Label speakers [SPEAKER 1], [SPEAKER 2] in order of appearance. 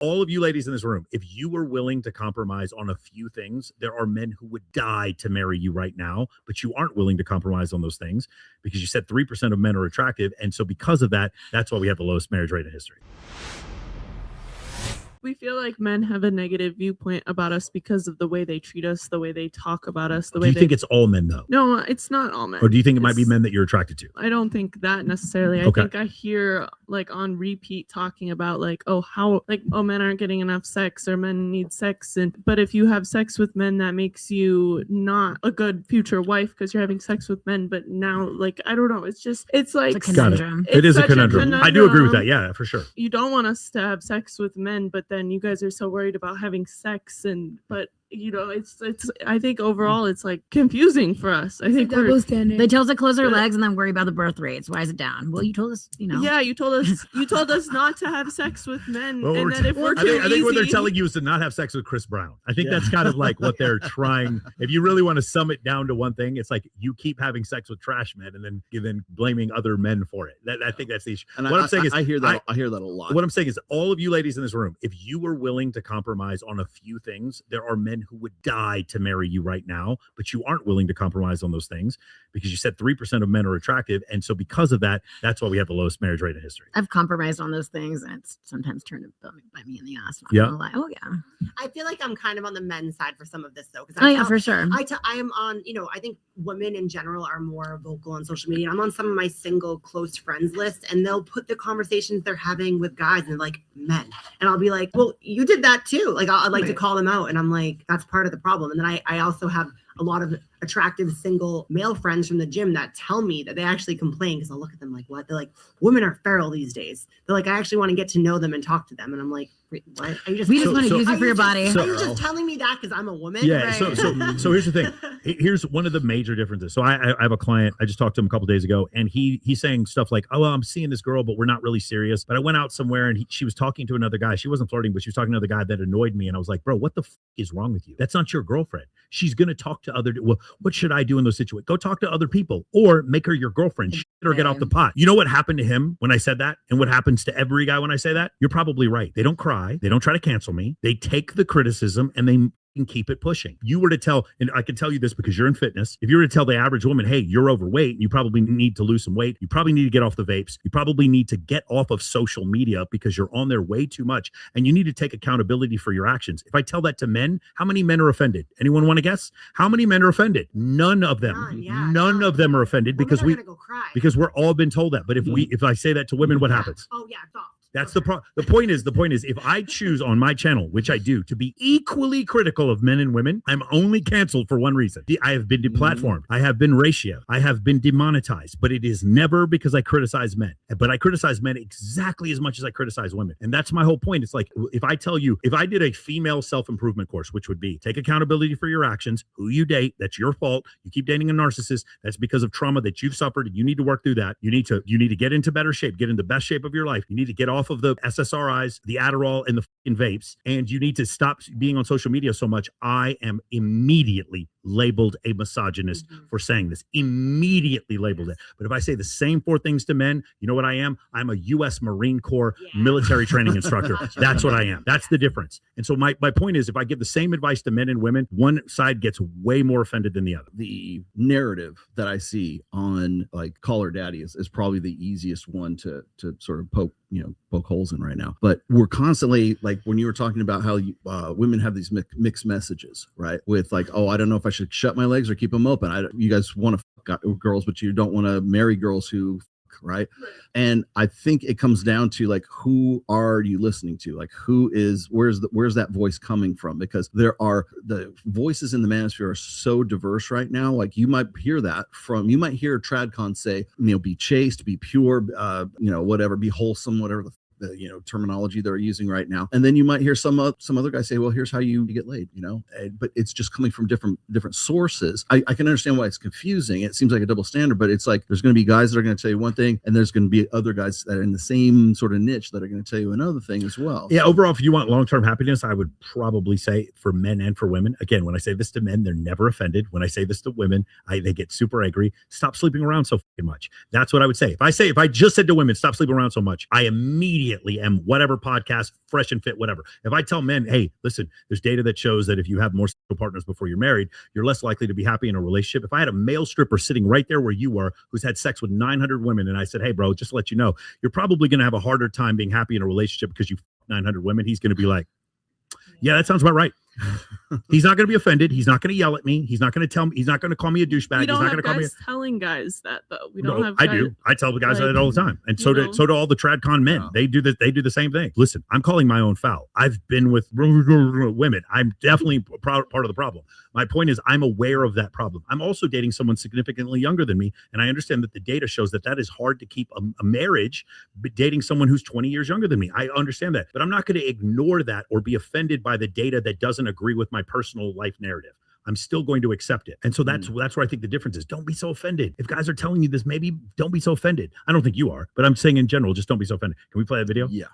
[SPEAKER 1] all of you ladies in this room, if you were willing to compromise on a few things, there are men who would die to marry you right now, but you aren't willing to compromise on those things because you said 3% of men are attractive. And so because of that, that's why we have the lowest marriage rate in history.
[SPEAKER 2] We feel like men have a negative viewpoint about us because of the way they treat us, the way they talk about us, the way
[SPEAKER 1] Do you think it's all men, though?
[SPEAKER 2] No, it's not all men.
[SPEAKER 1] Or do you think it might be men that you're attracted to?
[SPEAKER 2] I don't think that necessarily. I think I hear like on repeat talking about like, men aren't getting enough sex or men need sex. But if you have sex with men, that makes you not a good future wife because you're having sex with men. But now, like, I don't know. It's like
[SPEAKER 3] a conundrum.
[SPEAKER 1] It is a conundrum. I do agree with that. Yeah, for sure.
[SPEAKER 2] You don't want us to have sex with men, but then you guys are so worried about having sex but it's I think overall it's like confusing for us. I think
[SPEAKER 3] they tell us to close our legs and then worry about the birth rates. Why is it down? Well, you told us,
[SPEAKER 2] Yeah, you told us not to have sex with men.
[SPEAKER 1] Well,
[SPEAKER 2] and then if we're
[SPEAKER 1] I think what they're telling you is to not have sex with Chris Brown. I think that's kind of like what they're trying. If you really want to sum it down to one thing, it's like you keep having sex with trash men and then blaming other men for it. I think that's the issue.
[SPEAKER 4] And what I'm saying is I hear that a lot.
[SPEAKER 1] What I'm saying is all of you ladies in this room, if you were willing to compromise on a few things, there are men who would die to marry you right now, but you aren't willing to compromise on those things because you said 3% of men are attractive. And so because of that, that's why we have the lowest marriage rate in history.
[SPEAKER 3] I've compromised on those things and it's sometimes turned to bite me in the ass.
[SPEAKER 1] Yeah.
[SPEAKER 3] Oh yeah.
[SPEAKER 5] I feel like I'm kind of on the men's side for some of this though.
[SPEAKER 3] For sure.
[SPEAKER 5] I am on, I think women in general are more vocal on social media. I'm on some of my single close friends list and they'll put the conversations they're having with guys and they're like men. And I'll be like, well, you did that too. Like I'd like to call them out. And I'm like, that's part of the problem. And then I also have a lot of attractive single male friends from the gym that tell me that they actually complain because I'll look at them like, what? They're like, women are feral these days. They're like, I actually want to get to know them and talk to them. And I'm like, wait, what?
[SPEAKER 3] We just want to use you for your body.
[SPEAKER 5] Are you just telling me that because I'm a woman?
[SPEAKER 1] Yeah.
[SPEAKER 5] Right?
[SPEAKER 1] So here's the thing. Here's one of the major differences. So I have a client. I just talked to him a couple days ago, and he's saying stuff like, "Oh, well, I'm seeing this girl, but we're not really serious." But I went out somewhere, and she was talking to another guy. She wasn't flirting, but she was talking to another guy that annoyed me. And I was like, "Bro, what the is wrong with you? That's not your girlfriend. She's gonna talk to other. Well, what should I do in those situations? Go talk to other people, or make her your girlfriend, or get off the pot." You know what happened to him when I said that, and what happens to every guy when I say that? You're probably right. They don't cry. They don't try to cancel me. They take the criticism and they and keep it pushing. You were to tell, and I can tell you this because you're in fitness, if you were to tell the average woman, hey, you're overweight, you probably need to lose some weight, you probably need to get off the vapes, you probably need to get off of social media because you're on there way too much, and you need to take accountability for your actions. If I tell that to men, how many men are offended? Anyone want to guess? How many men are offended? None of them. None of them are offended because we're all been told that. But if I say that to women, what happens?
[SPEAKER 5] Oh yeah, it's off.
[SPEAKER 1] That's the point is if I choose on my channel, which I do, to be equally critical of men and women, I'm only canceled for one reason. I have been deplatformed. I have been ratioed. I have been demonetized, but it is never because I criticize men. But I criticize men exactly as much as I criticize women. And that's my whole point. It's like, if I tell you, if I did a female self-improvement course, which would be take accountability for your actions, who you date, that's your fault. You keep dating a narcissist, that's because of trauma that you've suffered, and you need to work through that. You need to get into better shape, get in the best shape of your life. You need to get off of the SSRIs, the Adderall, and the fucking vapes, and you need to stop being on social media so much. I am immediately labeled a misogynist for saying this. Immediately labeled it. But if I say the same four things to men, you know what I am? I'm a U.S. Marine Corps military training instructor. That's what I am. That's the difference. And so my point is, if I give the same advice to men and women, one side gets way more offended than the other.
[SPEAKER 4] The narrative that I see on like Call Her Daddy is probably the easiest one to sort of poke holes in right now. But we're constantly, like when you were talking about how women have these mixed messages, right? With like, oh, I don't know if I should shut my legs or keep them open. You guys want to fuck girls, but you don't want to marry girls who right? And I think it comes down to like, who are you listening to? Like, where's that voice coming from? Because the voices in the manosphere are so diverse right now. Like, you might hear a tradcon say, be chaste, be pure, whatever, be wholesome, whatever the terminology they're using right now. And then you might hear some other guy say, well, here's how you get laid, but it's just coming from different sources. I can understand why it's confusing. It seems like a double standard, but it's like, there's going to be guys that are going to tell you one thing, and there's going to be other guys that are in the same sort of niche that are going to tell you another thing as well.
[SPEAKER 1] Yeah. Overall, if you want long-term happiness, I would probably say for men and for women, again, when I say this to men, they're never offended. When I say this to women, they get super angry. Stop sleeping around so fucking much. That's what I would say. If I just said to women, stop sleeping around so much, I immediately immediately am whatever podcast, fresh and fit, whatever. If I tell men, hey, listen, there's data that shows that if you have more sexual partners before you're married, you're less likely to be happy in a relationship. If I had a male stripper sitting right there where you were, who's had sex with 900 women, and I said, hey, bro, just to let you know, you're probably going to have a harder time being happy in a relationship because you 900 women, he's going to be like, yeah, that sounds about right. He's not going to be offended. He's not going to yell at me. He's not going to tell me. He's not going to call me a douchebag.
[SPEAKER 2] We don't
[SPEAKER 1] He's not
[SPEAKER 2] have
[SPEAKER 1] going to call me.
[SPEAKER 2] telling guys that though. We
[SPEAKER 1] No,
[SPEAKER 2] don't have.
[SPEAKER 1] I
[SPEAKER 2] guys,
[SPEAKER 1] do. I tell the guys
[SPEAKER 2] like,
[SPEAKER 1] that all the time, and so do all the tradcon men.
[SPEAKER 4] Wow.
[SPEAKER 1] They do that. They do the same thing. Listen, I'm calling my own foul. I've been with women. I'm definitely part of the problem. My point is, I'm aware of that problem. I'm also dating someone significantly younger than me, and I understand that the data shows that is hard to keep a marriage, but dating someone who's 20 years younger than me. I understand that, but I'm not going to ignore that or be offended by the data that doesn't agree with my personal life narrative. I'm still going to accept it. And so that's where I think the difference is. Don't be so offended. If guys are telling you this, maybe don't be so offended. I don't think you are, but I'm saying in general, just don't be so offended. Can we play that video?
[SPEAKER 4] Yeah.